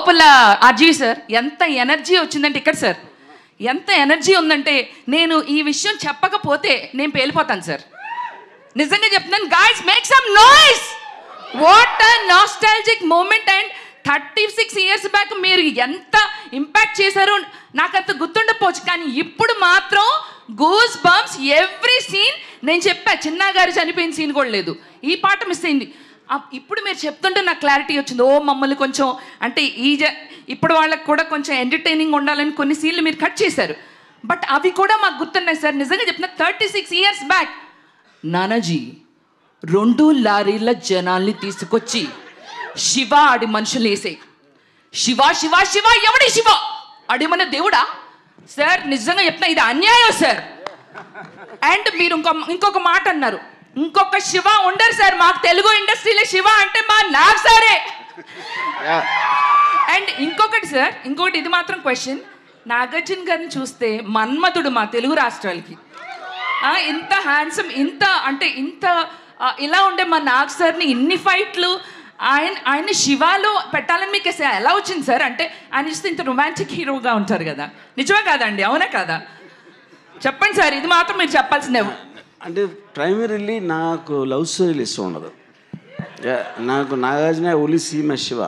లోపల అజయ్ సార్ ఎంత ఎనర్జీ వచ్చిందంటే ఇక్కడ సార్ ఎంత ఎనర్జీ ఉందంటే నేను ఈ విషయం చెప్పకపోతే నేను పేలిపోతాను సార్. నిజంగా చెప్తున్నాను. Guys make some noise. What a nostalgic moment. And 36 years back మీరు ఎంత ఇంపాక్ట్ చేశారో నాకు అంత గుర్తుండకపోవచ్చు, కానీ ఇప్పుడు మాత్రం గూస్ బంప్స్ ఎవ్రీ సీన్. నేను చెప్పా చిన్నా గారు చనిపోయిన సీన్ కూడా లేదు, ఈ పాట మిస్ అయింది. ఇప్పుడు మీరు చెప్తుంటే నాకు క్లారిటీ వచ్చింది. ఓ మమ్మల్ని కొంచెం అంటే ఇప్పుడు వాళ్ళకి కూడా కొంచెం ఎంటర్టైనింగ్ ఉండాలని కొన్ని సీన్లు మీరు కట్ చేశారు, బట్ అవి కూడా మాకు గుర్తున్నాయి సార్. నిజంగా చెప్తున్నా 36 years బ్యాక్ నానాజీ 2 లారీల జనాల్ని తీసుకొచ్చి శివ ఆడి మనుషులు వేసే శివ శివ శివ ఎవడి శివ అడిమన్న దేవుడా సార్. నిజంగా చెప్తున్నా ఇది అన్యాయం సార్. అండ్ మీరు ఇంకొక మాట అన్నారు, ఇంకొక శివ ఉండరు సార్ మాకు తెలుగు ఇండస్ట్రీలో. శివ అంటే మా నాగ్ సారే. అండ్ ఇంకొకటి సార్, ఇంకొకటి ఇది మాత్రం క్వశ్చన్, నాగార్జున గారిని చూస్తే మన్మధుడు మా తెలుగు రాష్ట్రాలకి. ఇంత హ్యాండ్సమ్, ఇంత అంటే ఇంత ఇలా ఉండే మా నాగ్ సార్ని ఇన్ని ఫైట్లు ఆయన శివాలో పెట్టాలని మీకు ఎలా వచ్చింది సార్? అంటే ఆయన చూస్తే ఇంత రొమాంటిక్ హీరోగా ఉంటారు కదా, నిజమే కాదండి? అవునా కాదా? చెప్పండి సార్, ఇది మాత్రం మీరు చెప్పాల్సిందే. అంటే ప్రైమరీలీ నాకు లవ్ స్టోరీలు ఇష్టం ఉండదు. నాకు Nagarjuna only see my Shiva.